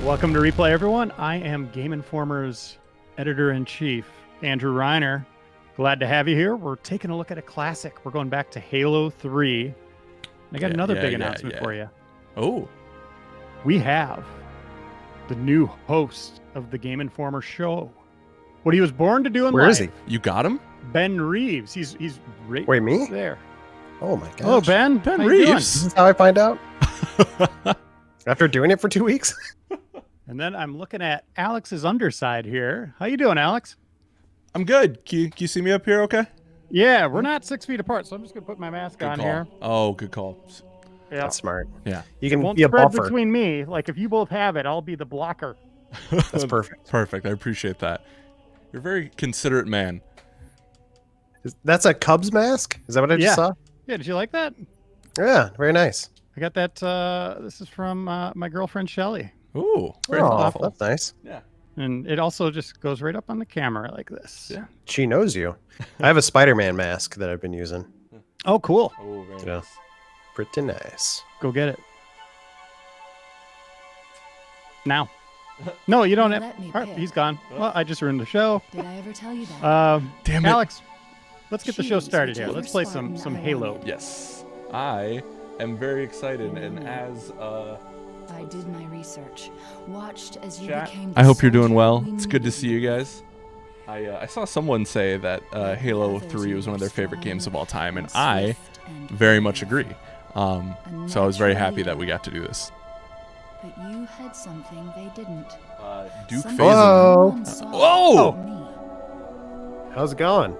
Welcome to Replay, everyone. I am Game Informer's editor-in-chief, Andrew Reiner. Glad to have you here. We're taking a look at a classic. We're going back to Halo 3. I got another big announcement for you. Oh. We have the new host of the Game Informer show. What he was born to do in life. Where is he? You got him? Ben Reeves. He's right Wait, me? there. Oh my gosh. Hello, Ben. Ben How you doing? Reeves. This is how I find out? After doing it for 2 weeks? And then I'm looking at Alex's underside here. How you doing, Alex? I'm good. Can you see me up here okay? Yeah, we're not 6 feet apart, so I'm just going to put my mask Good on call. here. Oh, good call. Yeah. That's smart. Yeah. You can Won't be a spread buffer. between me. Like, if you both have it, I'll be the blocker. That's perfect. Perfect. I appreciate that. You're a very considerate man. That's a Cubs mask? Is that what I just saw? Yeah, did you like that? Yeah, very nice. I got that. This is from my girlfriend, Shelly. Ooh, very Oh, thoughtful. that's nice. Yeah. And it also just goes right up on the camera like this. Yeah. She knows you. I have a Spider-Man mask that I've been using. Oh, cool. Oh, very Yeah. nice. Pretty nice. Go get it. Now. No, you don't have. Let me All right, pick. he's gone. Well, I just ruined the show. Did I ever tell you that? Damn it. Alex, let's get the show Choose started here. whichever Let's play some Spartan I Halo. wanted. Yes. I am very excited, and as I did my research. Watched as you chat, became. I hope you're doing soldier well. we It's good to needed. see you guys. I saw someone say that Halo 3 was one of their favorite games of all time, and I very much agree. So I was very happy that we got to do this. But you had something they didn't. Duke Something Faison. Whoa. no one saw Whoa! about me. How's it going?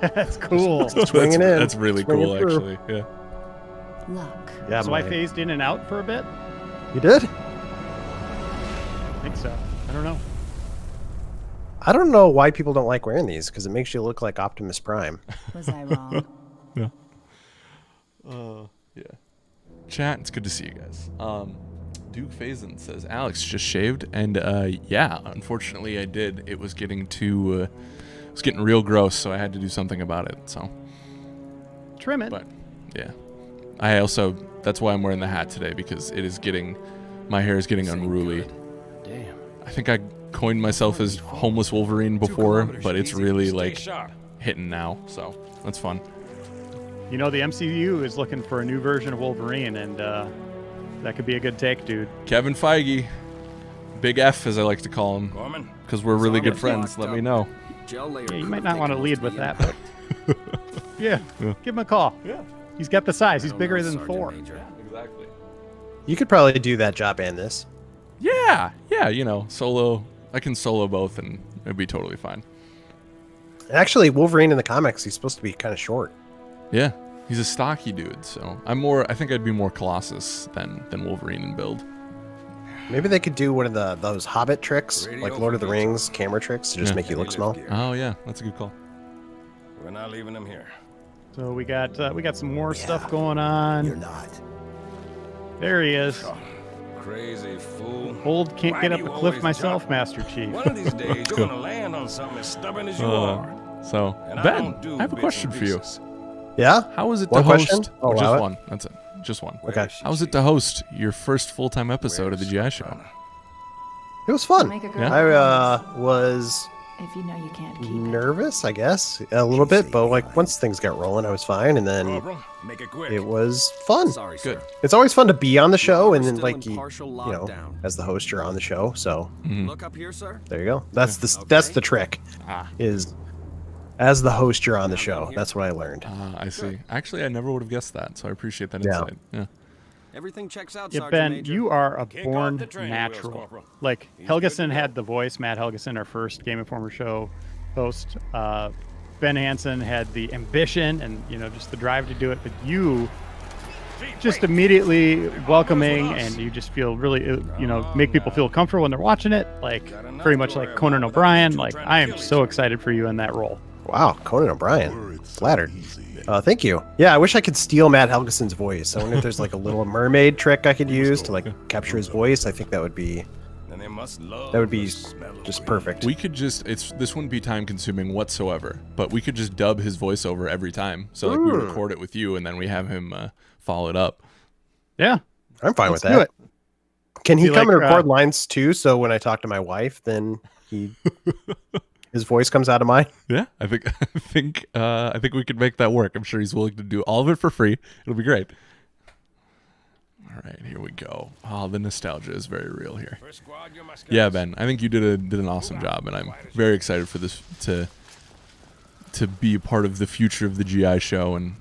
That's cool. Swinging in. That's really Swinging cool, through. actually. Yeah. Luck. Yeah, So I phased in and out for a bit. You did? I think so. I don't know. I don't know why people don't like wearing these, because it makes you look like Optimus Prime. Was I wrong? Yeah. Yeah. Chat, it's good to see you guys. Duke Faison says Alex just shaved, and yeah, unfortunately I did. It was getting too, it was getting real gross, so I had to do something about it. So, Trim it. but yeah, I also that's why I'm wearing the hat today, because it is getting, my hair is getting unruly. Damn. I think I coined myself as homeless Wolverine before, but it's really like hitting now, so that's fun. You know, the MCU is looking for a new version of Wolverine, and that could be a good take, dude. Kevin Feige, Big F as I like to call him, because we're really good friends. Let me know. Yeah, you might not want to lead with that, but yeah, give him a call. Yeah, He's got the size. He's bigger than Thor. exactly. You could probably do that job and this. Yeah, you know, solo. I can solo both, and it'd be totally fine. Actually, Wolverine in the comics, he's supposed to be kind of short. Yeah, he's a stocky dude, so I think I'd be more Colossus than Wolverine in build. Maybe they could do one of those Hobbit tricks, like Lord of the Rings camera tricks, to just Yeah. make you look small. Oh yeah, that's a good call. We're not leaving him here. So we got some more stuff going on. not. There he is. Crazy fool. Old can't Why get do up you a cliff always myself, jump? Master Chief. One of these days, you're gonna land on something as stubborn as you are. So And I Ben, don't do I have a bits question and for you. pieces. Yeah? How was it One to host? question? Or Oh, just allow it? one. That's it. Just one. Okay. How was it to host your first full-time episode of the GI Show? It was fun. Make a girl Yeah. I was if you know you can't keep it. nervous, I guess, a little bit, but like once things got rolling, I was fine, and then Corporal, make it quick. it was fun. Sorry, Good. sir. It's always fun to be on the show, and We're then still like in you partial know, lockdown. as the host, you're on the show, so Look up here, sir. there you go. That's the trick. Ah. Is as the host, you're on the show. That's what I learned. I see. Actually, I never would have guessed that, so I appreciate that Yeah. insight. Yeah. Everything checks out, Yeah, Sergeant Ben, Major. you are a Kick born off the training wheels, natural. Corporal. Like He's good to Helgeson go. had the voice, Matt Helgeson, our first Game Informer show host. Ben Hansen had the ambition and just the drive to do it, but you just immediately welcoming, and you just feel really make people feel comfortable when they're watching it, like very much like Conan O'Brien. Like I am so excited for you in that role. Wow, Conan O'Brien, flattered. Thank you. Yeah, I wish I could steal Matt Helgeson's voice. I wonder if there's like a little mermaid trick I could use to like capture his voice. I think that would be And they must love that would be the smell of just weed. perfect. We could just this wouldn't be time consuming whatsoever, but we could just dub his voiceover every time. So like we record it with you and then we have him follow it up. Yeah, I'm fine with let's do that. it. Can he Be come like, and record lines too? So when I talk to my wife, then his voice comes out of mine. Yeah, I think we could make that work. I'm sure he's willing to do all of it for free. It'll be great. All right, here we go. Oh, the nostalgia is very real here. First squad, you're my scouts. Yeah, Ben, I think you did an awesome job, and I'm very excited for this to be a part of the future of the GI show and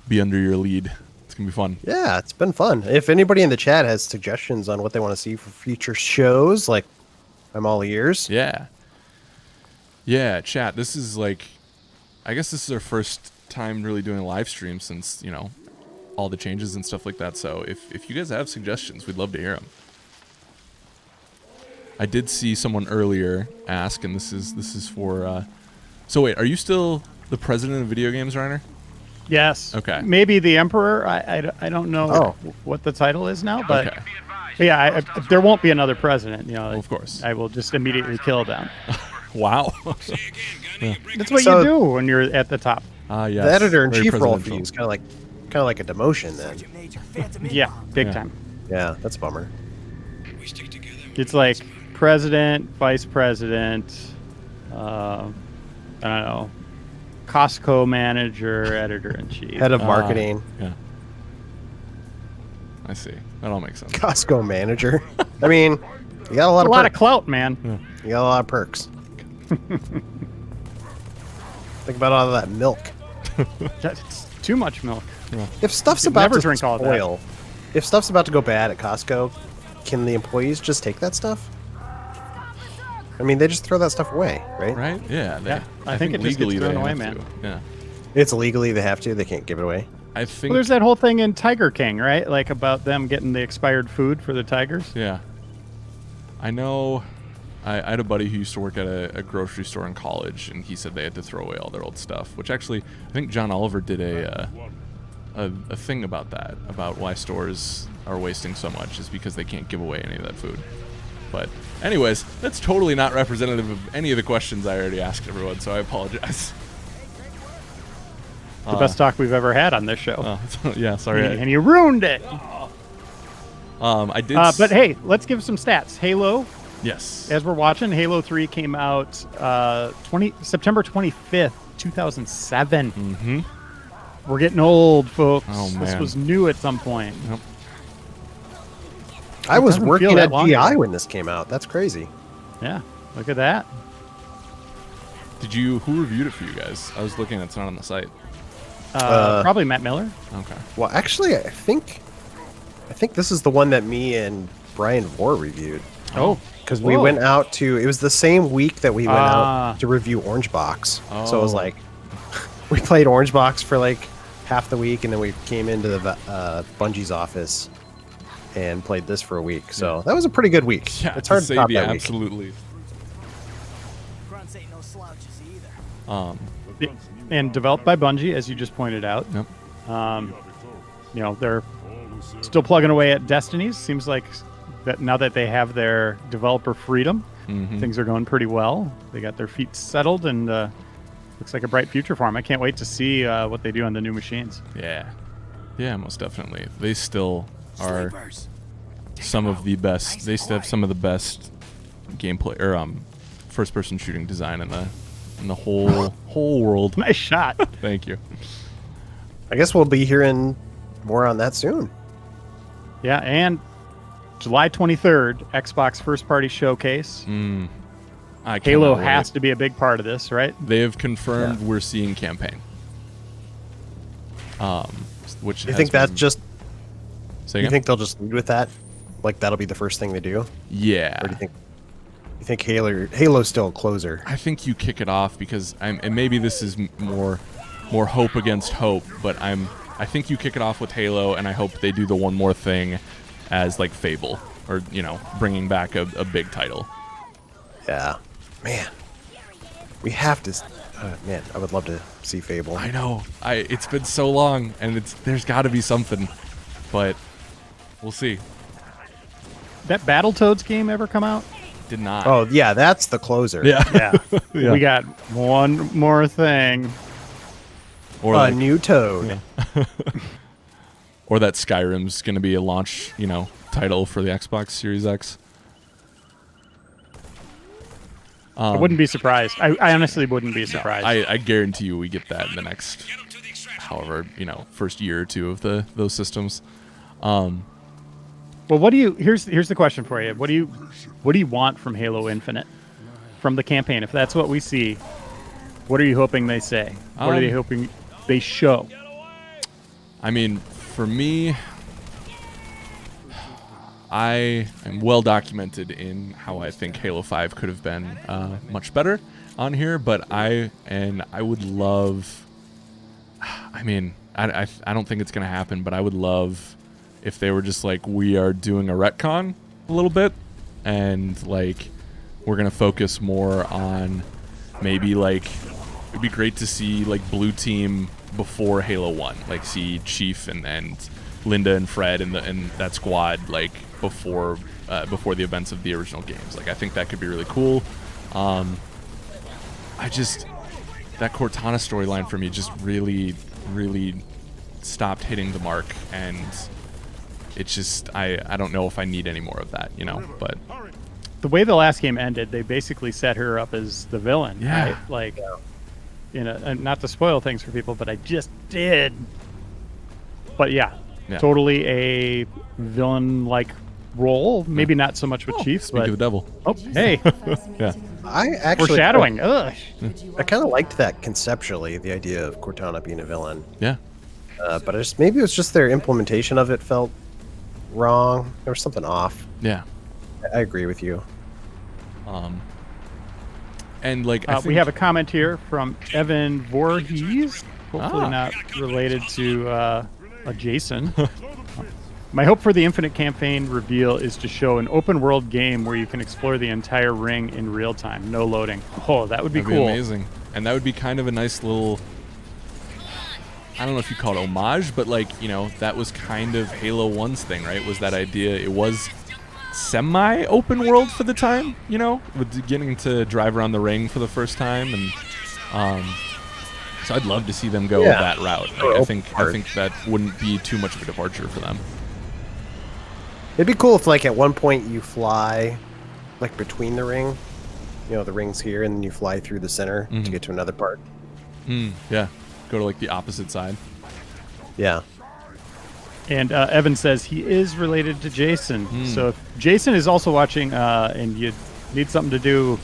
be under your lead. It's gonna be fun. Yeah, it's been fun. If anybody in the chat has suggestions on what they want to see for future shows, like, I'm all ears. Yeah. Yeah, chat. This is like, I guess this is our first time really doing a live stream since, you know, all the changes and stuff like that. So if you guys have suggestions, we'd love to hear them. I did see someone earlier ask, and this is for. So wait, are you still the president of video games, Reiner? Yes. Okay. Maybe the Emperor. I don't know what the title is now, but Okay. yeah, there won't be another president. You know, Of course. I will just immediately kill them. Wow. That's what So- you do when you're at the top. Yes. The editor in Very chief role for presidential. you is kind of like a demotion then. Yeah, big Yeah. time. Yeah, that's a bummer. It's like president, vice president. I don't know. Costco manager, editor in chief. Head of marketing, Yeah. I see. That all makes sense. Costco manager. I mean, you got a lot a of lot of perks. clout, man. You got a lot of perks. Think about all of that milk. That's too much milk. If stuff's could about never to drink all that. spoil, if stuff's about to go bad at Costco, can the employees just take that stuff? I mean, they just throw that stuff away, right? Right? Yeah. Yeah, I think it just gets legally thrown they away, have man. to. Yeah. It's legally they have to. They can't give it away. I think. Well, there's that whole thing in Tiger King, right? Like about them getting the expired food for the tigers. Yeah. I know. I had a buddy who used to work at a grocery store in college, and he said they had to throw away all their old stuff. Which actually, I think John Oliver did a thing about that, about why stores are wasting so much, is because they can't give away any of that food. But anyways, that's totally not representative of any of the questions I already asked everyone, so I apologize. The best talk we've ever had on this show. Yeah, sorry. And you ruined it. I did. But hey, let's give some stats. Halo, yes. as we're watching, Halo 3 came out September 25th, 2007. Mm-hmm. We're getting old, folks. Oh, This man. was new at some point. Yep. I was doesn't feel working that at long GI ago. when this came out. That's crazy. Yeah, look at that. Who reviewed it for you guys? I was looking, it's not on the site. Probably Matt Miller. Okay. Well, actually, I think this is the one that me and Brian Vore reviewed. Oh, Because we whoa. went out to, it was the same week that we went Ah. out to review Orange Box. So it was Oh. like, we played Orange Box for like half the week, and then we came into the Bungie's office and played this for a week. So that was a pretty good week. Yeah, It's hard to say top the that week. absolute least. Grunts ain't no slouches either. And developed by Bungie, as you just pointed out. Yep. You know, they're still plugging away at Destinies. Seems like that now that they have their developer freedom, Mhm. things are going pretty well. They got their feet settled, and looks like a bright future for them. I can't wait to see what they do on the new machines. Yeah. Yeah, most definitely. They still are Sleepers. some of the best. They still have some of the best gameplay or first-person shooting design in the whole world. Nice shot. Thank you. I guess we'll be hearing more on that soon. Yeah, and July 23rd, Xbox first party showcase. I Halo cannot has wait. to be a big part of this, right? They have confirmed we're seeing campaign. Which You has think that's been- just, Say you again? think they'll just lead with that? Like that'll be the first thing they do? Yeah. Or do you think Halo's still a closer? I think you kick it off because and maybe this is more hope against hope, but I think you kick it off with Halo, and I hope they do the one more thing as like Fable, or bringing back a big title. Yeah. Man. We have to. Man, I would love to see Fable. I know. It's been so long, and there's got to be something, but we'll see. That Battletoads game ever come out? Did not. Oh, yeah, that's the closer. yeah. Yeah. Yeah. We got one more thing. Or A like, new Toad. or that Skyrim's gonna be a launch, title for the Xbox Series X. I wouldn't be surprised. I honestly wouldn't be surprised. I guarantee you we get that in the next, however, first year or two of those systems. Well, what do you? Here's the question for you. What do you want from Halo Infinite, from the campaign? If that's what we see, what are you hoping they say? What are they hoping they show? I mean, for me, I am well documented in how I think Halo 5 could have been much better on here, but I would love. I mean, I don't think it's gonna happen, but I would love if they were just like, we are doing a retcon a little bit, and like we're gonna focus more on maybe like it'd be great to see like Blue Team before Halo 1, like see Chief and Linda and Fred and that squad like before the events of the original games. Like I think that could be really cool. That Cortana storyline for me just really, really stopped hitting the mark, and it's just I don't know if I need any more of that, but the way the last game ended, they basically set her up as the villain. Yeah. Right? Like, and not to spoil things for people, but I just did. But yeah. Totally a villain-like role. Maybe not so much with Chief, speak but of the devil. Oh, hey. Yeah. I actually Foreshadowing. Ugh. I kind of liked that conceptually, the idea of Cortana being a villain. Yeah. But maybe it was just their implementation of it felt wrong. There was something off. Yeah. I agree with you. And like we have a comment here from Evan Voorhees. Hopefully not related to a Jason. My hope for the Infinite campaign reveal is to show an open world game where you can explore the entire ring in real time, no loading. Oh, that would be That'd cool. Be amazing. And that would be kind of a nice little, I don't know if you call it homage, but like, that was kind of Halo 1's thing, right? Was that idea. It was semi-open world for the time, with getting to drive around the ring for the first time. And so I'd love to see them go that route. Like, I think that wouldn't be too much of a departure for them. It'd be cool if, like, at one point you fly, like, between the ring. The ring's here, and then you fly through the center to get to another part. Yeah. Go to, like, the opposite side. Yeah. And Evan says he is related to Jason. So if Jason is also watching and you need something to do,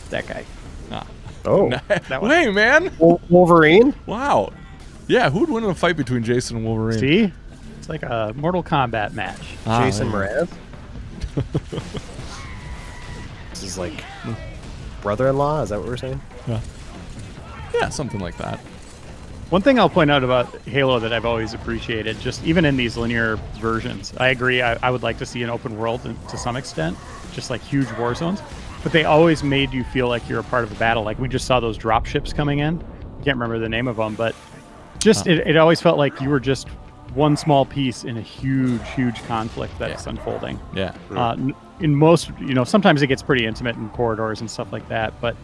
that guy. Oh. Hey, man. Wolverine? Wow. Yeah, who would win in a fight between Jason and Wolverine? See? It's like a Mortal Kombat match. Jason Mraz? This is like brother-in-law? Is that what we're saying? Yeah, something like that. One thing I'll point out about Halo that I've always appreciated, just even in these linear versions, I agree, I would like to see an open world to some extent, just like huge war zones, but they always made you feel like you're a part of a battle. Like we just saw those drop ships coming in. Can't remember the name of them, but just it always felt like you were just one small piece in a huge conflict that's unfolding. Yeah. In most, sometimes it gets pretty intimate in corridors and stuff like that, but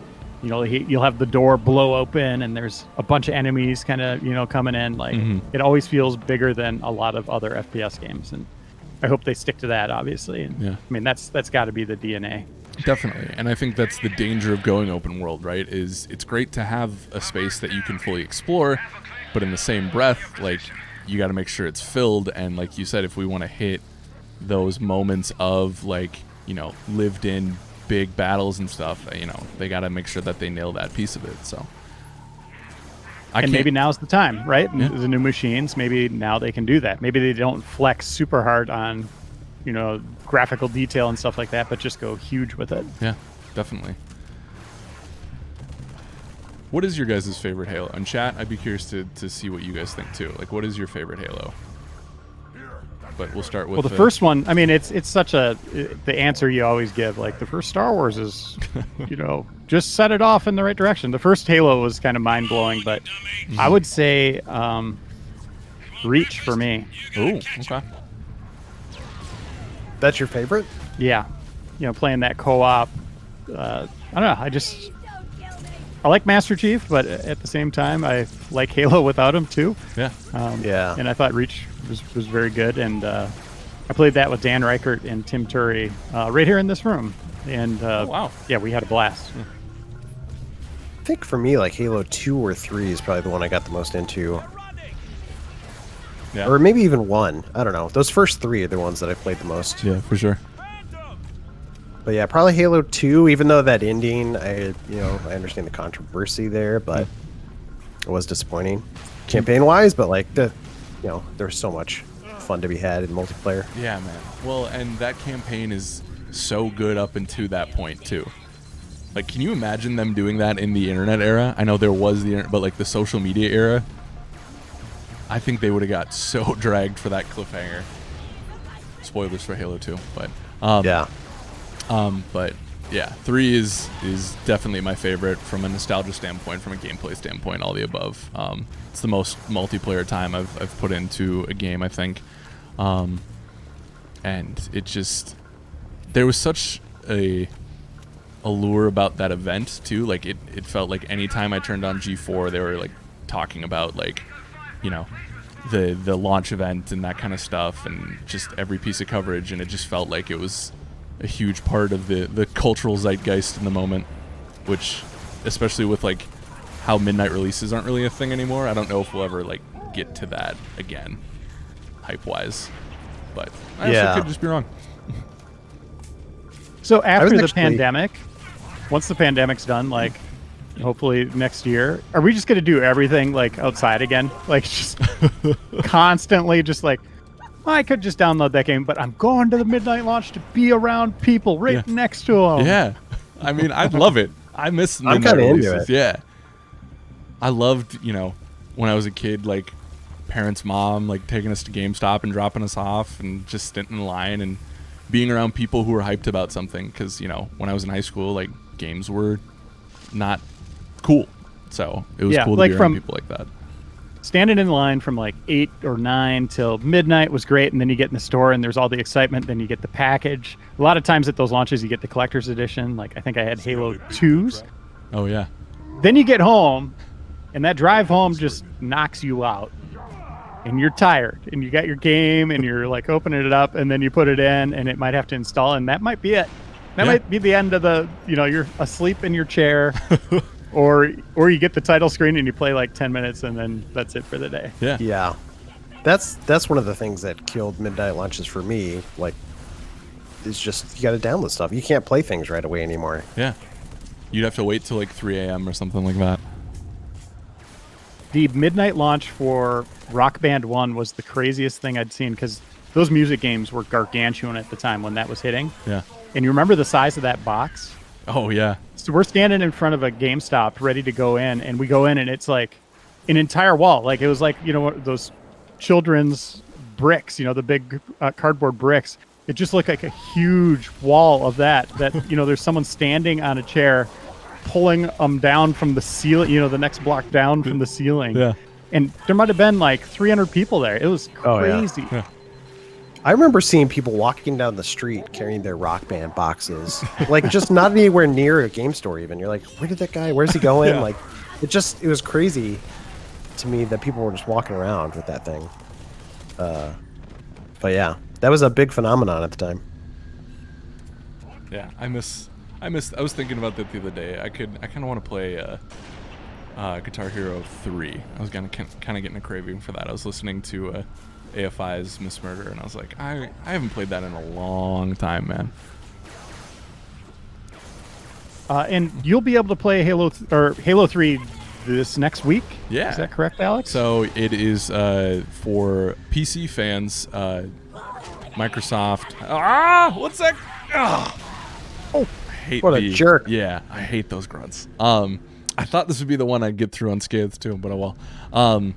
you'll have the door blow open and there's a bunch of enemies kind of, coming in. Like it always feels bigger than a lot of other FPS games. And I hope they stick to that, obviously. And, I mean, that's got to be the DNA. Definitely. And I think that's the danger of going open world, right? Is it's great to have a space that you can fully explore, but in the same breath, like you got to make sure it's filled. And like you said, if we want to hit those moments of like, lived in big battles and stuff, they got to make sure that they nail that piece of it. So maybe now's the time, right? Yeah. The new machines, maybe now they can do that. Maybe they don't flex super hard on, graphical detail and stuff like that, but just go huge with it. Yeah, definitely. What is your guys' favorite Halo? In chat, I'd be curious to see what you guys think too. Like, what is your favorite Halo? But we'll start with... Well, the first one, I mean, it's such the answer you always give. Like, the first Star Wars is, just set it off in the right direction. The first Halo was kind of mind-blowing, but I would say Reach for me. Ooh, okay. That's your favorite? Yeah. Playing that co-op. I don't know. I like Master Chief, but at the same time, I like Halo without him too. Yeah. Yeah. And I thought Reach was very good, and I I played that with Dan Reichert and Tim Turry right here in this room. And wow. yeah, we had a blast. I think for me, like Halo 2 or 3 is probably the one I got the most into. Yeah. Or maybe even 1. I don't know. Those first 3 are the ones that I played the most. Yeah, for sure. But yeah, probably Halo 2, even though that ending, I understand the controversy there, but it was disappointing campaign-wise, but like there was so much fun to be had in multiplayer. Yeah, man. Well, and that campaign is so good up until that point too. Like, can you imagine them doing that in the internet era? I know there was the internet, but like the social media era, I think they would have got so dragged for that cliffhanger. Spoilers for Halo 2, but Yeah. but yeah, 3 is definitely my favorite from a nostalgia standpoint, from a gameplay standpoint, all the above. It's the most multiplayer time I've put into a game, I think. And it just, there was such a allure about that event too. Like it felt like anytime I turned on G4, they were like talking about like, you know, the launch event and that kind of stuff, and just every piece of coverage, and it just felt like it was a huge part of the cultural zeitgeist in the moment, which, especially with like how midnight releases aren't really a thing anymore, I don't know if we'll ever like get to that again, hype wise. But I also could just be wrong. So after the pandemic, once the pandemic's done, like hopefully next year, are we just going to do everything like outside again? Like just constantly just like, I could just download that game, but I'm going to the midnight launch to be around people right next to them. Yeah. I mean, I'd love it. I miss I'm midnight kinda into releases. it. Yeah. I loved, when I was a kid, like parents' mom, like taking us to GameStop and dropping us off and just sitting in line and being around people who were hyped about something. Because, when I was in high school, like games were not cool. So it was cool to be around people like that. Standing in line from like 8 or 9 till midnight was great, and then you get in the store and there's all the excitement, then you get the package. A lot of times at those launches you get the collector's edition. Like I think I had Halo 2s. Oh yeah. Then you get home and that drive home just knocks you out. And you're tired and you got your game and you're like opening it up, and then you put it in and it might have to install, and that might be it. That might be the end of the, you're asleep in your chair. Or you get the title screen and you play like 10 minutes and then that's it for the day. Yeah. Yeah. That's one of the things that killed midnight launches for me. Like, it's just, you got to download stuff. You can't play things right away anymore. Yeah. You'd have to wait till like 3 a.m. or something like that. The midnight launch for Rock Band 1 was the craziest thing I'd seen, because those music games were gargantuan at the time when that was hitting. Yeah. And you remember the size of that box? Oh, yeah. So we're standing in front of a GameStop ready to go in, and we go in and it's like an entire wall. Like it was like, those children's bricks, the big cardboard bricks. It just looked like a huge wall of that, there's someone standing on a chair pulling them down from the ceiling, the next block down from the ceiling. Yeah. And there might have been like 300 people there. It was crazy. Yeah. I remember seeing people walking down the street carrying their Rock Band boxes, like just not anywhere near a game store even. You're like, where's he going? Yeah. Like, it was crazy to me that people were just walking around with that thing. But yeah, that was a big phenomenon at the time. Yeah, I was thinking about that the other day. I kind of want to play Guitar Hero 3. I was kind of getting a craving for that. I was listening to AFI's Miss Murder, and I was like, I haven't played that in a long time, man. And you'll be able to play Halo 3 this next week. Yeah. Is that correct, Alex? So it is for PC fans. Microsoft. What's that? Oh, I hate what a jerk. Yeah, I hate those grunts. I thought this would be the one I'd get through unscathed too, but oh well.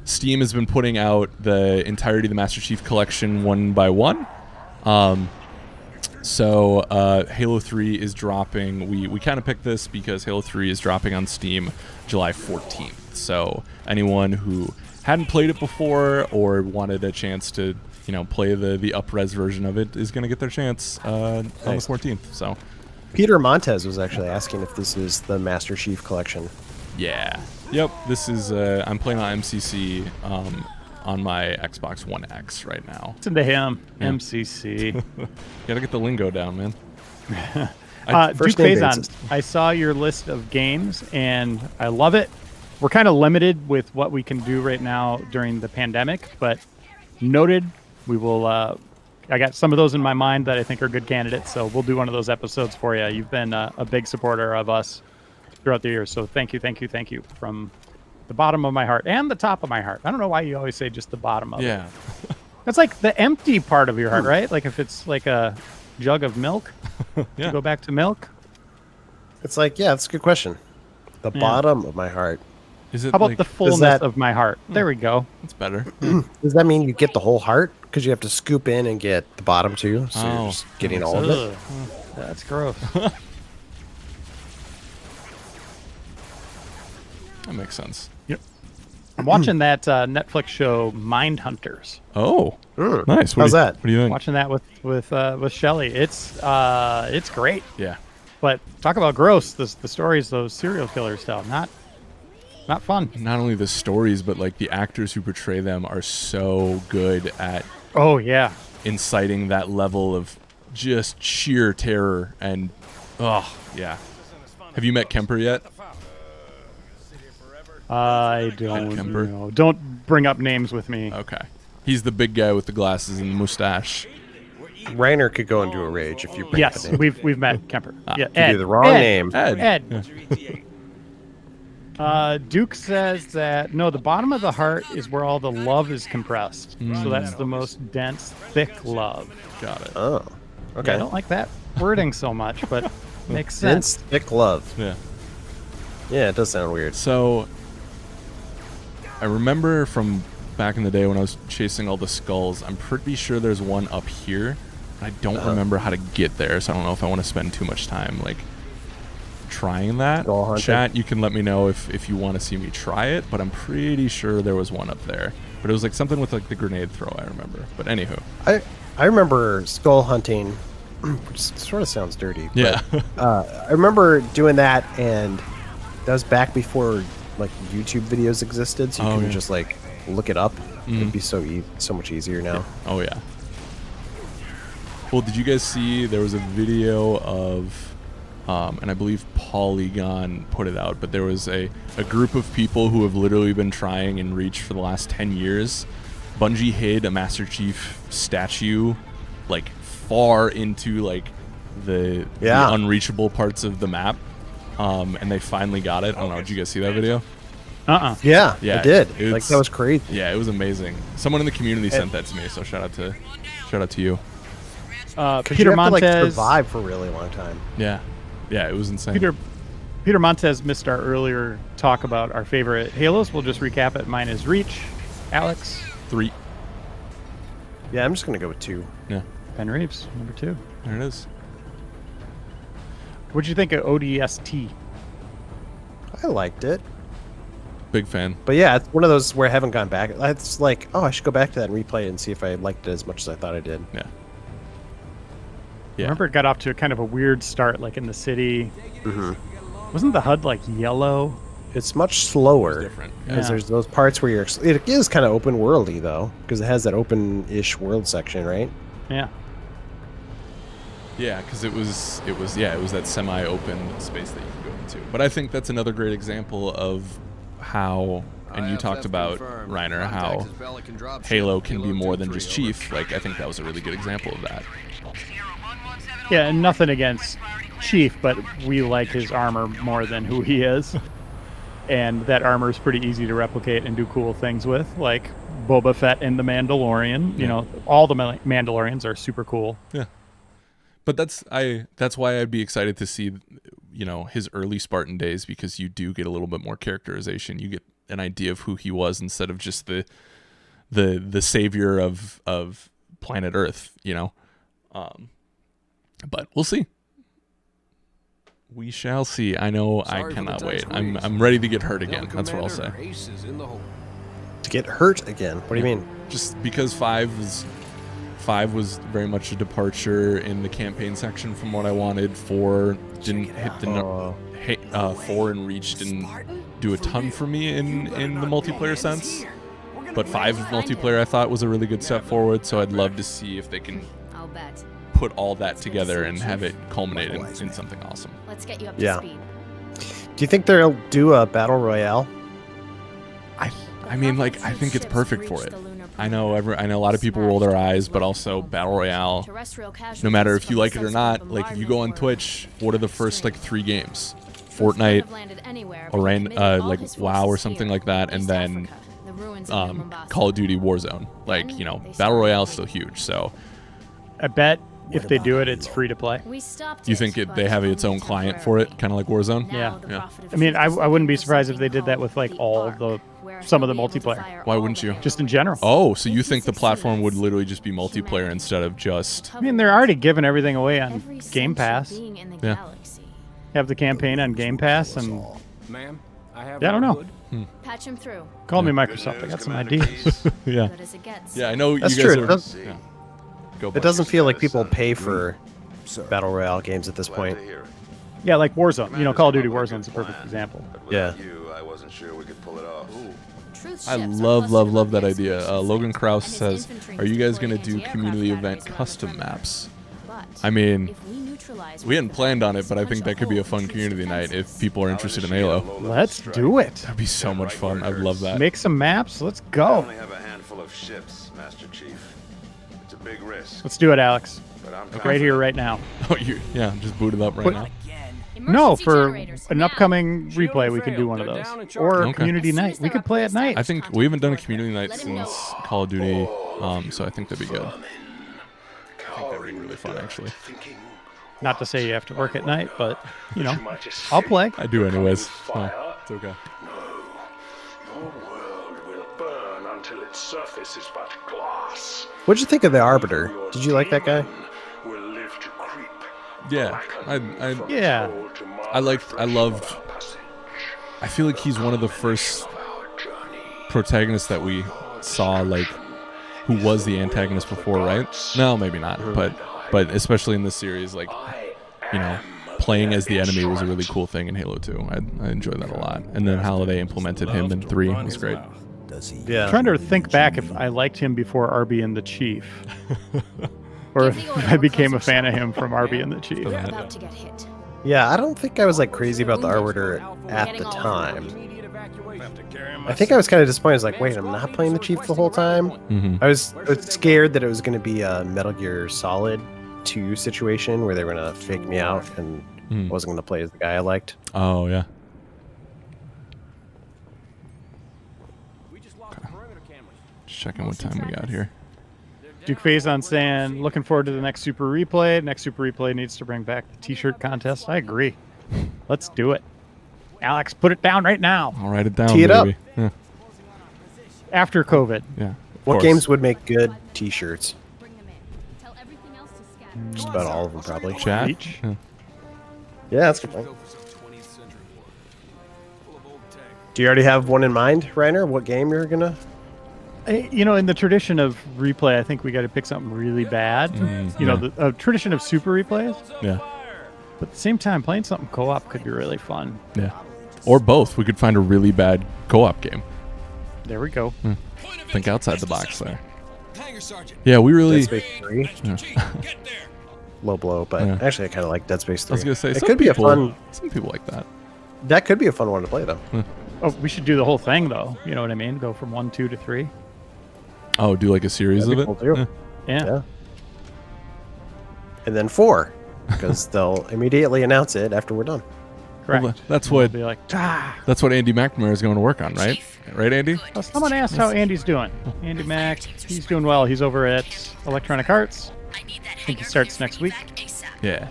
Steam has been putting out the entirety of the Master Chief Collection one by one. So Halo 3 is dropping. We kind of picked this because Halo 3 is dropping on Steam July 14th. So anyone who hadn't played it before or wanted a chance to, play the up-res version of it is going to get their chance on the 14th. So Peter Montez was actually asking if this is the Master Chief Collection. yeah. Yep, this is, I'm playing on MCC on my Xbox One X right now. Listen to him, Yeah. MCC. Gotta get the lingo down, man. Duke First name Faison, basis. I saw your list of games, and I love it. We're kind of limited with what we can do right now during the pandemic, but noted. We will. I got some of those in my mind that I think are good candidates, so we'll do one of those episodes for you. You've been a big supporter of us throughout the years, so thank you from the bottom of my heart and the top of my heart. I don't know why you always say just the bottom of it. Yeah. That's like the empty part of your heart, right? Like if it's like a jug of milk, Yeah. you go back to milk. It's like, yeah, that's a good question. The bottom of my heart. Is it How about like, the fullness that- of my heart? There we go. It's better. Does that mean you get the whole heart? Because you have to scoop in and get the bottom too. So Oh. you're just getting all of it. Ugh, that's gross. That makes sense. I'm watching that Netflix show Mindhunters. Oh, Mm. nice. How's that? What do you think? Watching that with Shelly. It's great. Yeah. But talk about gross. The stories those serial killers tell. Not fun. Not only the stories, but like the actors who portray them are so good at Oh yeah. inciting that level of just sheer terror and yeah. Have you met Kemper yet? I don't Kemper? know. Don't bring up names with me. Okay. He's the big guy with the glasses and the mustache. Reiner could go into a rage if you bring Yes, the name. we've met Kemper. Yeah, You do the wrong name. Ed. Duke says that no, the bottom of the heart is where all the love is compressed. So that's the most dense, thick love. Got it. Oh, okay. Yeah, I don't like that wording so much, but makes Dense, sense. thick love. Yeah. Yeah, it does sound weird. So I remember from back in the day when I was chasing all the skulls, I'm pretty sure there's one up here. I don't remember how to get there, so I don't know if I want to spend too much time like trying that. Skull hunting. Chat, you can let me know if you want to see me try it, but I'm pretty sure there was one up there. But it was like something with like the grenade throw, I remember. But anywho. I remember skull hunting, which sort of sounds dirty. Yeah. I remember doing that, and that was back before like YouTube videos existed, so you Oh, couldn't yeah. just like look it up. Mhm. It'd be so much easier now. Oh yeah. Well, did you guys see there was a video of, and I believe Polygon put it out, but there was a group of people who have literally been trying in Reach for the last 10 years. Bungie hid a Master Chief statue, like far into like the unreachable parts of the map, and they finally got it. I don't know. Did you guys see that video? Yeah, Yeah, I did. it's- Like that was crazy. Yeah, it was amazing. Someone in the community sent that to me, so shout out to you. Because Peter you have to like Montez. survive for a really long time. Yeah, it was insane. Peter Montez missed our earlier talk about our favorite Halos. We'll just recap it. Mine is Reach. Alex. 3. Yeah, I'm just gonna go with 2. Yeah, Ben Reeves, number 2. there it is. What'd you think of ODST? I liked it, Big fan. but yeah, it's one of those where I haven't gone back. It's like, oh, I should go back to that and replay it and see if I liked it as much as I thought I did. Yeah. I remember it got off to a kind of a weird start, like in the city. Mm-hmm. Wasn't the HUD like yellow? It's much slower. different. Because Yeah. there's those parts where it is kind of open worldy though, because it has that open-ish world section, right? Yeah. Yeah, because it was that semi-open space that you can go into. But I think that's another great example of how, and you talked about, Reiner, how Halo can be more than just Chief. Like, I think that was a really good example of that. Yeah, and nothing against Chief, but we like his armor more than who he is. And that armor is pretty easy to replicate and do cool things with, like Boba Fett and the Mandalorian. You know, all the Mandalorians are super cool. Yeah. But that's why I'd be excited to see, his early Spartan days, because you do get a little bit more characterization. You get an idea of who he was instead of just the savior of planet Earth, But we'll see. We shall see. I know. I cannot wait. I'm ready to get hurt again. That's what I'll say. To get hurt again. What do you mean? Just because 5 was very much a departure in the campaign section from what I wanted. 4 didn't hit the 4 and Reach didn't do a ton for me in the multiplayer sense. But 5 multiplayer I thought was a really good step forward, so I'd love to see if they can I'll bet. put all that together and have it culminate in something awesome. Let's get you up to Yeah. speed. Do you think they'll do a battle royale? I mean, like, I think it's perfect for it. I know a lot of people roll their eyes, but also battle royale. No matter if you like it or not, like if you go on Twitch, what are the first like 3 games? Fortnite, like WoW or something like that, and then Call of Duty Warzone. Like, you know, battle royale is still huge. So I bet if they do it, it's free to play. you think they have its own client for it, kind of like Warzone? Yeah. I mean, I wouldn't be surprised if they did that with like some of the multiplayer. Why wouldn't you? Just in general. Oh, so you think the platform would literally just be multiplayer instead of just... I mean, they're already giving everything away on Game Pass. Yeah. Have the campaign on Game Pass, and Ma'am, I have yeah, I don't know. Patch him through. Call me Microsoft. I got some ideas. Yeah. Good as it gets. Yeah, I know That's you guys true. are... It does- yeah. Go It doesn't feel like people pay for battle royale games at this point. Yeah, like Warzone. You know, Call of Duty Warzone's a perfect example. Yeah. I wasn't sure we could pull it off. I love that idea. Logan Krause says, are you guys going to do community event custom maps? I mean, we hadn't planned on it, but I think that could be a fun community night if people are interested in Halo. Let's do it. That'd be so much fun. I'd love that. Make some maps. Let's I go. only have a handful of ships, Master Chief. It's a big risk, Let's do it, Alex. but I'm Right here, right now. Oh, yeah, just boot it up right now. No, for an upcoming replay, we could do one of those. Or Okay. community night. We could play at night. I think we haven't done a community night since Call of Duty, so I think that'd be good. I think that'd be really fun, actually. Not to say you have to work at night, but, you know, I'll play. I do anyways. Oh, it's okay. Your world will burn until its surface is but glass. What'd you think of the Arbiter? Did you like that guy? Will live to creep. Yeah, Yeah. I loved. I feel like he's one of the first protagonists that we saw, like, who was the antagonist before, right? No, maybe not, but especially in this series, like, you know, playing as the enemy was a really cool thing in Halo 2. I enjoyed that a lot, and then how they implemented him in 3 was great. Yeah. I'm trying to think back if I liked him before RB and the Chief. Or if I became a fan of him from RB and the Chief. We're about to get hit. Yeah, I don't think I was like crazy about the Arbiter at the time. I think I was kind of disappointed. I was like, wait, I'm not playing the Chief the whole time. Mm-hmm. I was scared that it was going to be a Metal Gear Solid 2 situation where they were going to fake me out and I wasn't going to play as the guy I liked. Oh yeah. Just checking what time we got here. Duke Faison saying, looking forward to the next Super Replay. Next Super Replay needs to bring back the T-shirt contest. I agree. Let's do it. Alex, put it down right now. I'll write it down, Tee it up. baby. Yeah. After COVID. Yeah. What games would make good T-shirts? Bring them in. Tell everything else to scatter. Just about all of them, probably. Chat? Reach. Yeah. Yeah, that's good. Do you already have one in mind, Reiner? What game you're gonna? You know, in the tradition of replay, I think we got to pick something really bad. You know, the tradition of Super Replays. Yeah. But at the same time, playing something co-op could be really fun. Yeah. Or both. We could find a really bad co-op game. There we go. Think outside the box there. Yeah, we really... Dead Space 3. Low blow, but Yeah. actually I kind of like Dead Space 3. I was gonna say it some could be people, a fun. Some people like that. That could be a fun one to play though. Oh, we should do the whole thing, though. You know what I mean? Go from 1, 2 to 3. Oh, do like a series That'd of be it. cool, too. Yeah. Yeah. And then 4, because they'll immediately announce it after we're done. Correct. Well, that's what Be like, ah. that's what Andy McNamara is going to work on, right? Right, Andy? Well, someone asked how Andy's doing. Andy Mac, he's doing well. He's over at Electronic Arts. I think he starts next week. Yeah.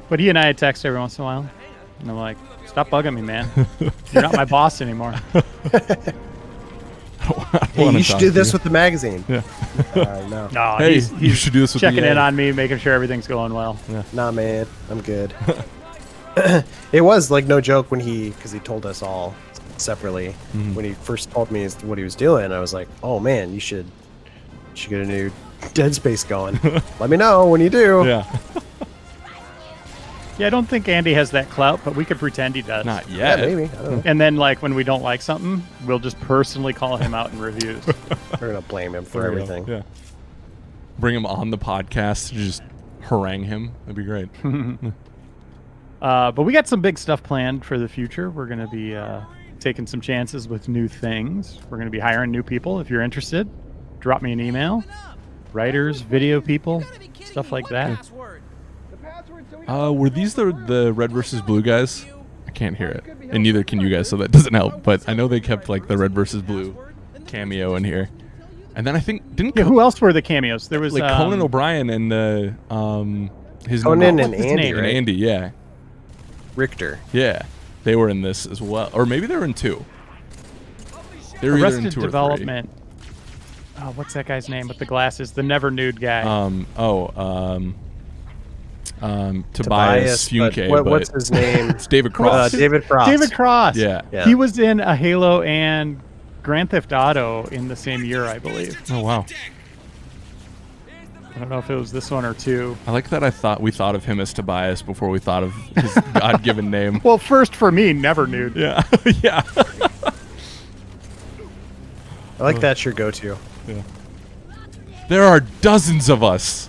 But he and I text every once in a while. And I'm like, stop bugging me, man. You're not my boss anymore. Hey, you should do this with the magazine. Yeah. No. No, Hey, he's you should do this with checking the in on me, making sure everything's going well. Nah, man, I'm good. It was like no joke when because he told us all separately when he first told me what he was doing. I was like, oh man, you should get a new Dead Space going. Let me know when you do. Yeah. Yeah, I don't think Andy has that clout, but we could pretend he does. Not Yeah, yet. maybe. I don't know. And then, like, when we don't like something, we'll just personally call him out in reviews. We're gonna blame him for There we go. everything. Yeah. Bring him on the podcast to just harangue him. That'd be great. But we got some big stuff planned for the future. We're going to be taking some chances with new things. We're going to be hiring new people. If you're interested, drop me an email. Writers, video people, stuff like that. Were these the red versus blue guys? I can't hear it, and neither can you guys, so that doesn't help. But I know they kept like the red versus blue cameo in here, and then I think didn't Yeah, who else were the cameos? There was like Conan O'Brien and his Conan name- and his Andy, name? and right? Andy, yeah, Richter. yeah, they were in this as well, or maybe they were in 2. They were either in Arrested 2 or 3. Development. Oh, what's that guy's name with the glasses? The never nude guy. Tobias, Tobias Funke, but but what's his name? it's David Cross. David Frost. David Cross. Yeah. Yeah. He was in a Halo and Grand Theft Auto in the same year, I believe. Oh wow. I don't know if it was this one or 2. I like that we thought of him as Tobias before we thought of his God-given name. Well, first for me, never nude. Yeah. Yeah. I like that's your go-to. Yeah. There are dozens of us.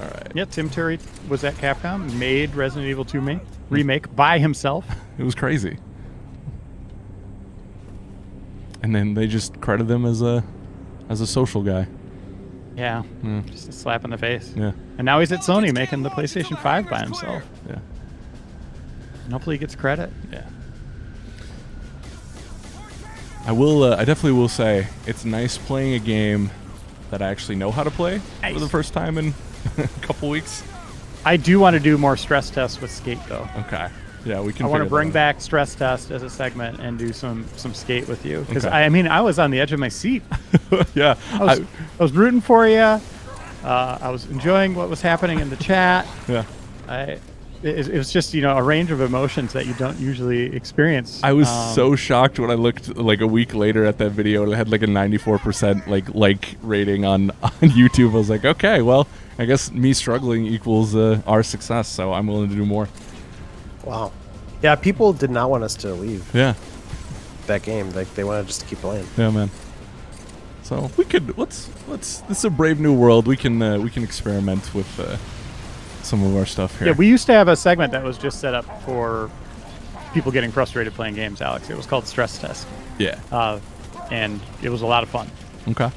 All right. Yeah, Tim Terry was at Capcom, made Resident Evil 2 remake by himself. It was crazy. And then they just credit him as a social guy. Yeah, Yeah. just a slap in the face. Yeah. And now he's at Sony making the PlayStation 5 by himself. Yeah. And hopefully he gets credit. Yeah. I definitely will say it's nice playing a game that I actually know how to play for the first time in a couple weeks. I do want to do more stress tests with Skate, though. Okay. Yeah, we can. I want to figure bring that back stress test as a segment and do some Skate with you. Because, Okay. I mean, I was on the edge of my seat. out. Yeah. I was rooting for you. I was enjoying what was happening in the chat. Yeah. It was just, a range of emotions that you don't usually experience. I was so shocked when I looked like a week later at that video and it had like a 94% like rating on YouTube. I was like, okay, well, I guess me struggling equals our success, so I'm willing to do more. Wow. Yeah, people did not want us to leave Yeah. that game. Like they wanted us to keep playing. Yeah, man. So we could let's this is a brave new world. We can experiment with some of our stuff here. Yeah, we used to have a segment that was just set up for people getting frustrated playing games, Alex. It was called Stress Test. Yeah. And it was a lot of fun. Okay.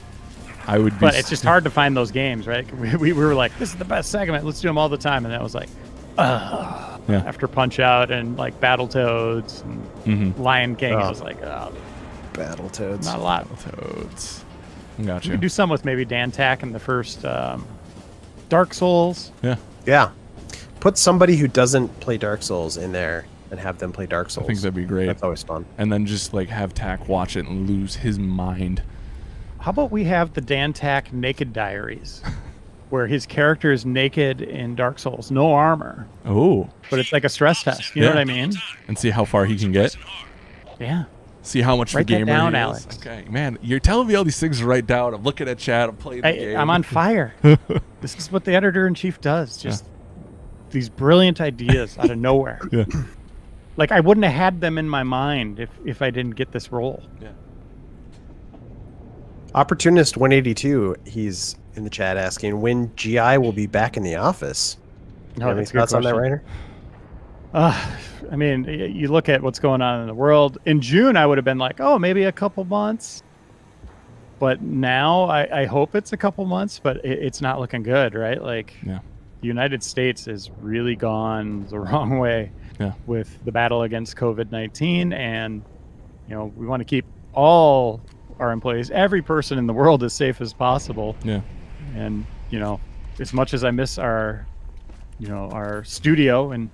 I would be. But it's just hard to find those games, right? We were like, this is the best segment. Let's do them all the time. And that was like, Yeah. after Punch Out and like Battletoads and Lion King, it Oh. was like, Battletoads. not a lot. Toads. We Gotcha. could do some with maybe Dan Tack in the first Dark Souls. Yeah. Yeah. Put somebody who doesn't play Dark Souls in there and have them play Dark Souls. I think that'd be great. That's always fun. And then just like have Tack watch it and lose his mind. How about we have the Dan Tack Naked Diaries, where his character is naked in Dark Souls, no armor, Oh. but it's like a stress test. You know Yeah. what I mean? And see how far he can get. Yeah. See how much of a Write that gamer down, he is. Alex. Okay, man, you're telling me all these things to write down. I'm looking at chat. I'm playing the game. I'm on fire. This is what the editor-in-chief does. Just these brilliant ideas out of nowhere. Yeah. Like, I wouldn't have had them in my mind if I didn't get this role. Yeah. Opportunist 182, he's in the chat asking when GI will be back in the office. No, You have any that's a good thoughts on that, question. Rainer? I mean, you look at what's going on in the world. In June, I would have been like, oh, maybe a couple months. But now I hope it's a couple months, but it's not looking good, right? Like, Yeah. the United States has really gone the wrong way Yeah. with the battle against COVID-19. And, we want to keep all our employees, every person in the world, as safe as possible. Yeah. And, as much as I miss our studio, and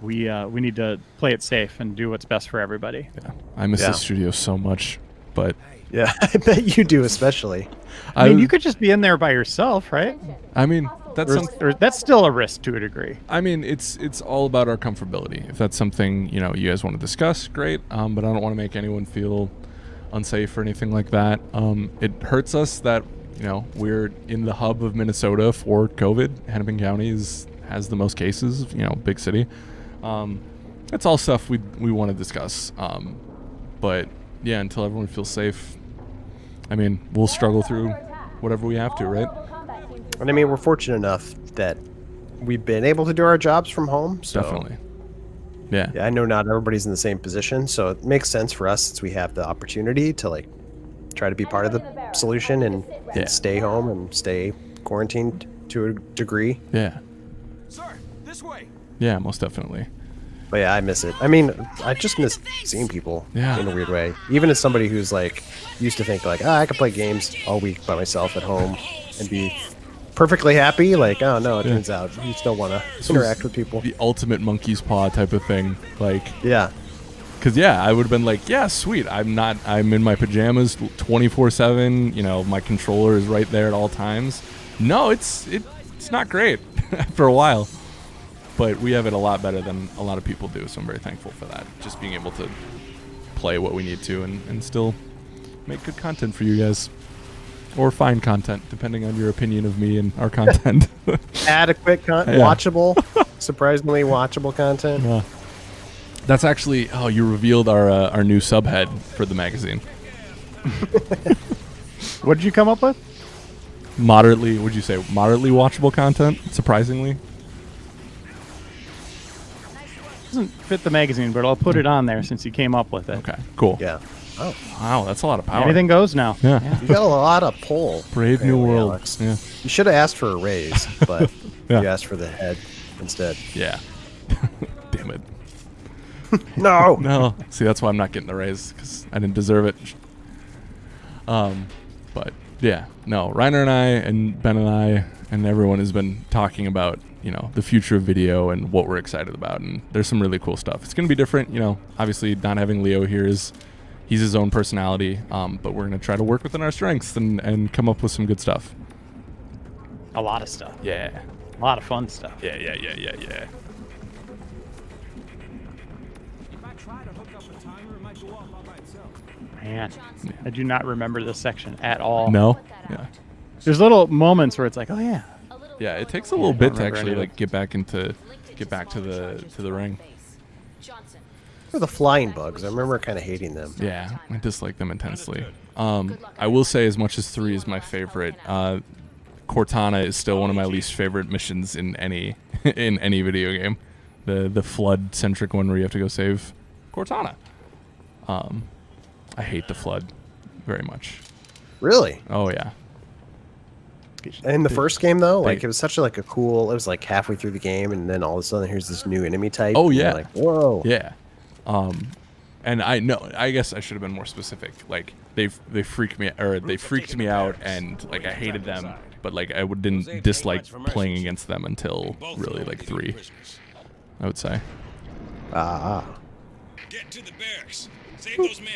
we need to play it safe and do what's best for everybody. Yeah. I miss Yeah. the studio so much, but Yeah, I bet you do, especially. I mean, you could just be in there by yourself, right? I mean, that's Or that's still a risk to a degree. I mean, it's all about our comfortability. If that's something you guys want to discuss, great. But I don't want to make anyone feel unsafe or anything like that. It hurts us that You know, we're in the hub of Minnesota for COVID. Hennepin County has the most cases. You know, big city. That's all stuff we want to discuss. But yeah, until everyone feels safe, I mean, we'll struggle through whatever we have to, right? And I mean, we're fortunate enough that we've been able to do our jobs from home. So Definitely. Yeah. I know not everybody's in the same position, so it makes sense for us since we have the opportunity to like try to be part of the solution and stay home and stay quarantined to a degree. Yeah. Sir, this way. Yeah, most definitely. But yeah, I miss it. I mean, I just miss seeing people in a weird way. Even as somebody who's like used to think like, I could play games all week by myself at home and be perfectly happy. Like, oh no, it turns out you still want to interact with people. The ultimate monkey's paw type of thing. Like, yeah. Because I would have been like, yeah, sweet. I'm in my pajamas 24/7. You know, my controller is right there at all times. No, it's not great after a while. But we have it a lot better than a lot of people do, so I'm very thankful for that. Just being able to play what we need to and still make good content for you guys. Or fine content, depending on your opinion of me and our content. Adequate watchable, surprisingly watchable content. Yeah. That's actually, you revealed our new subhead for the magazine. What did you come up with? Moderately watchable content, surprisingly. Doesn't fit the magazine, but I'll put it on there since you came up with it. Okay, cool. Yeah. Oh. Wow, that's a lot of power. Anything goes now. Yeah. You got a lot of pull. Brave new world. Alex. Yeah. You should have asked for a raise, but Yeah. you asked for the head instead. Yeah. Damn it. No. No. See, that's why I'm not getting the raise, because I didn't deserve it. But yeah, no. Reiner and I and Ben and I and everyone has been talking about, the future of video and what we're excited about, and there's some really cool stuff. It's gonna be different, obviously not having Leo here he's his own personality, but we're gonna try to work within our strengths and come up with some good stuff. A lot of stuff. Yeah. A lot of fun stuff. Yeah. If I try to hook up a timer, it might go off all by itself. Man, I do not remember this section at all. No? Yeah. There's little moments where it's like, oh yeah. Yeah, it takes a little bit to actually like get back to the ring. For the flying bugs, I remember kind of hating them. Yeah, I dislike them intensely. I will say, as much as 3 is my favorite, Cortana is still one of my least favorite missions in any video game. The flood centric one where you have to go save Cortana. I hate the flood very much. Really? Oh yeah. In the first game though, like it was such a cool. It was like halfway through the game, and then all of a sudden here's this new enemy type. Oh and yeah. you're like, whoa. Yeah. And I guess I should have been more specific. Like they freaked me out, and like I hated them, but like I didn't dislike playing against them until really like 3. I would say. Get to the barracks. Save those men.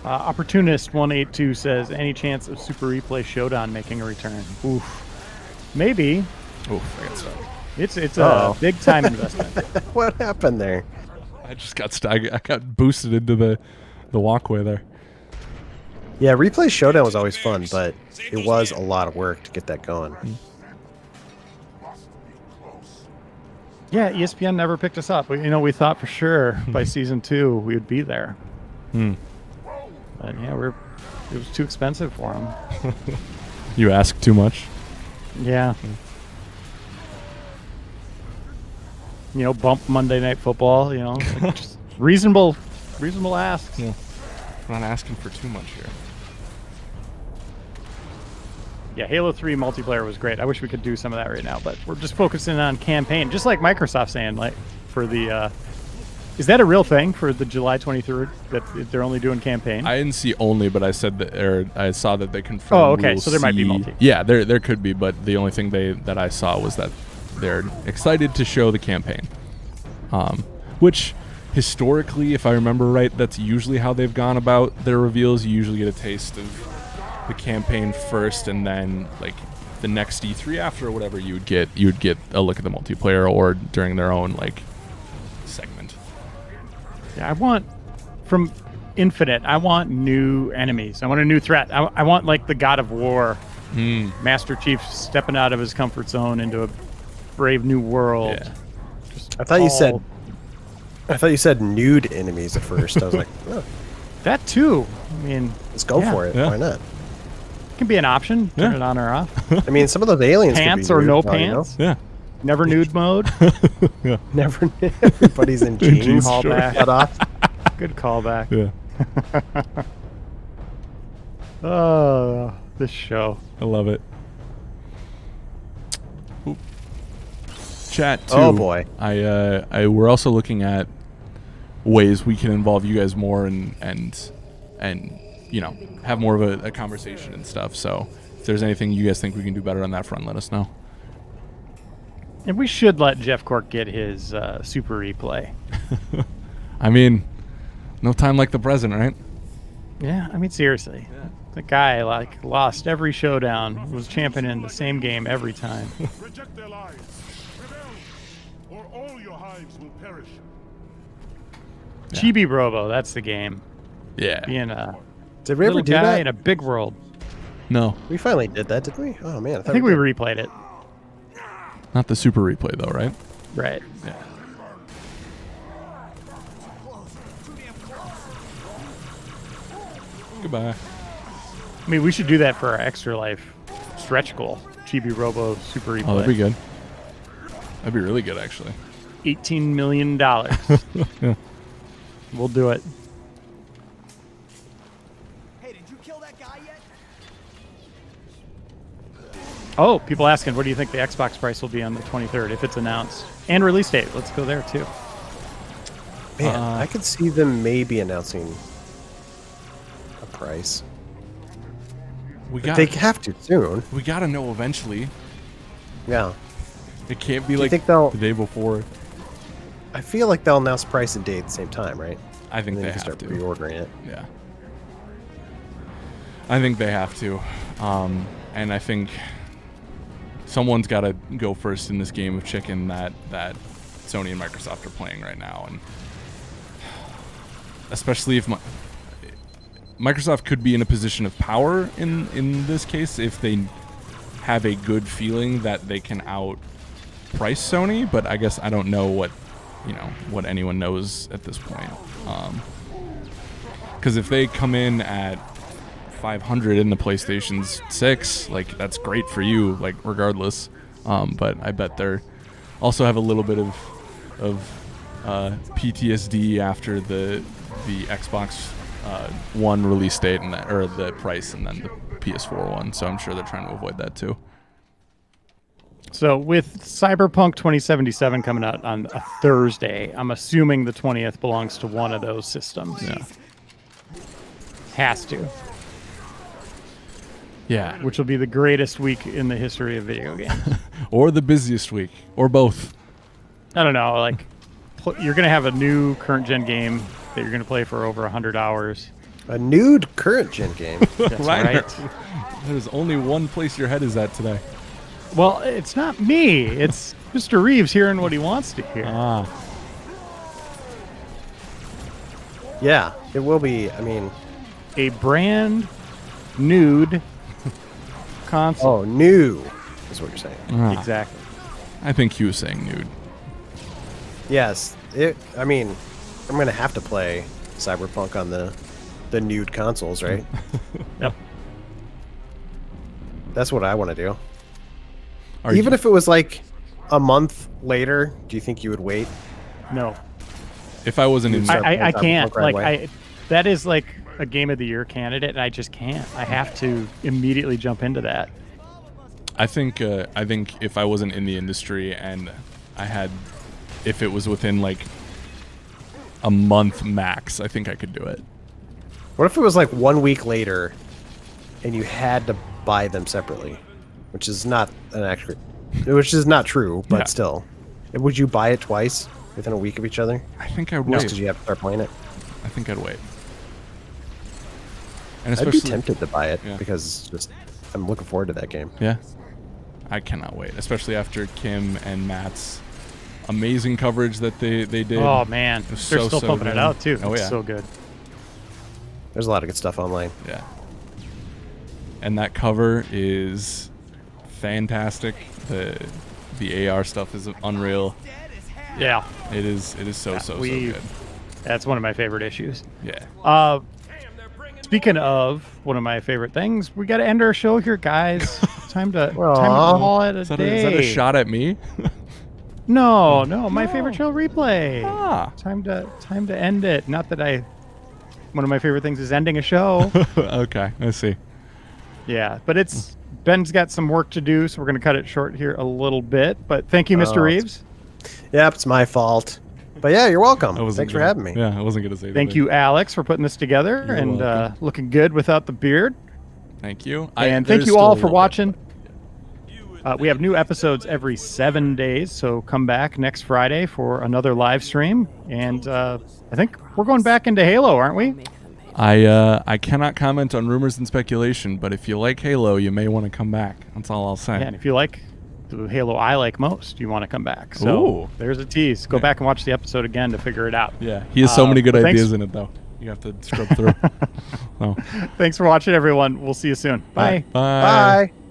Opportunist 182 says, any chance of Super Replay Showdown making a return? Oof. Maybe. Oof, I got stuck. It's a big time investment. What happened there? I just got stuck. I got boosted into the walkway there. Yeah, Replay Showdown was always fun, but it was a lot of work to get that going. Yeah, ESPN never picked us up. We thought for sure by season 2 we would be there. But yeah, it was too expensive for them. You ask too much. Yeah. Bump Monday Night Football. Just reasonable asks. Yeah. We're not asking for too much here. Yeah, Halo 3 multiplayer was great. I wish we could do some of that right now, but we're just focusing on campaign, just like Microsoft saying, like for the. Is that a real thing for the July 23rd that they're only doing campaign? I didn't see only, but I said that, or I saw that they confirmed. Oh, okay. So there might be multi. Yeah, there could be, but the only thing that I saw was that they're excited to show the campaign, which historically, if I remember right, that's usually how they've gone about their reveals. You usually get a taste of the campaign first, and then like the next E3 after or whatever, you would get a look at the multiplayer or during their own like segment. Yeah, I want from infinite. I want new enemies. I want a new threat. I want like the God of War, Master Chief stepping out of his comfort zone into a brave new world. Yeah. I thought you said nude enemies at first. I was like, oh, That too. I mean, let's go yeah. for it. Yeah. Why not? Can be an option. Turn Yeah. it on or off. I mean, some of those aliens Pants could or be no nude, well, you know? pants. Yeah. Never nude mode. Never. Everybody's in jeans. jeans, Call sure. back. Cut off. Good callback. Yeah. Oh, this show. I love it. Oop. Chat too. Oh, boy. We're also looking at ways we can involve you guys more and you know, have more of a conversation and stuff. So if there's anything you guys think we can do better on that front, let us know. And we should let Jeff Cork get his super replay. I mean, no time like the present, right? Yeah, I mean seriously. Yeah. The guy like lost every showdown, was champion in the same game every time. Reject their lies. Rebel, or all your hives will perish. Chibi Robo, that's the game. Yeah. Being a Did we ever little do guy that? in a big world. No, We finally did that, didn't we? Oh man, I think we did. replayed it. not the super replay though, right? Right. Yeah. Goodbye. I mean, we should do that for our Extra Life stretch goal. Chibi Robo super replay. Oh, that'd be good. That'd be really good, actually. $18 million. Yeah. We'll do it. Hey, did you kill that guy yet? Oh, people asking, what do you think the Xbox price will be on the 23rd if it's announced? And release date. Let's go there too. Man, I could see them maybe announcing a price. We But got. they have to soon. We gotta know eventually. Yeah. It can't be you like think they'll- the day before. I feel like they'll announce price and date at the same time, right? I think And then they you can have start to. pre-ordering it. Yeah. I think they have to. And I think someone's got to go first in this game of chicken that Sony and Microsoft are playing right now. And especially if Microsoft could be in a position of power in this case if they have a good feeling that they can outprice Sony, but I guess I don't know what anyone knows at this point. Because if they come in at 500 in the PlayStation's 6, like that's great for you, like regardless. But I bet they're also have a little bit of PTSD after the Xbox One release date and that, or the price, and then the PS4 one. So I'm sure they're trying to avoid that too. So with Cyberpunk 2077 coming out on a Thursday, I'm assuming the 20th belongs to one of those systems. Yeah. Has to. Yeah. Which will be the greatest week in the history of video games. Or the busiest week, or both. I don't know, like you're going to have a new current gen game that you're going to play for over 100 hours. A nude current gen game. That's Reiner, right. There's only one place your head is at today. Well, it's not me. It's Mr. Reeves hearing what he wants to hear. Ah. Yeah, it will be. I mean, A brand nude console. oh, new is what you're saying. Ah. Exactly. I think he was saying nude. Yes. I mean, I'm gonna have to play Cyberpunk on the nude consoles, right? Yep. That's what I want to do. Are Even you- if it was like a month later, do you think you would wait? No. if I wasn't in, Start playing I Cyberpunk can't. right Like away. that is like a game of the year candidate, and I just can't. I have to immediately jump into that. I think if I wasn't in the industry and if it was within like a month max, I think I could do it. What if it was like 1 week later, and you had to buy them separately, which is not true, but Yeah. still, would you buy it twice within a week of each other? I think I would. Just because you have to start playing it. I think I'd wait. And I'd be especially, tempted to buy it Yeah. because just I'm looking forward to that game. yeah, I cannot wait. Especially after Kim and Matt's amazing coverage that they did. Oh man, It was they're so still pumping good. it out too. Oh It's yeah, so good. There's a lot of good stuff online. Yeah. And that cover is fantastic. The AR stuff is unreal. Yeah, It is so good. that's one of my favorite issues. Yeah. Speaking of one of my favorite things, we got to end our show here, guys. time to Aw. call it a Is that day. a shot at me? No, my favorite show replay. Ah. Time to end it. Not that one of my favorite things is ending a show. Okay, I see. Yeah, but Ben's got some work to do, so we're going to cut it short here a little bit. But thank you, Mr. Reeves. Yep, it's my fault. But yeah, you're welcome. I wasn't Thanks for gonna- having me. Yeah, I wasn't going to say Thank you, Alex, for putting this together You're and welcome. looking good without the beard. Thank you. And there's thank you still all a for little bit. watching. We have new episodes every 7 days, so come back next Friday for another live stream. And I think we're going back into Halo, aren't we? I cannot comment on rumors and speculation, but if you like Halo, you may want to come back. That's all I'll say. Yeah, and if you like the Halo I like most, you want to come back. So Ooh. there's a tease. Go back and watch the episode again to figure it out. Yeah, he has so many good thanks- ideas in it, though. You have to scrub through. Oh. Thanks for watching, everyone. We'll see you soon. Bye. Bye. Bye.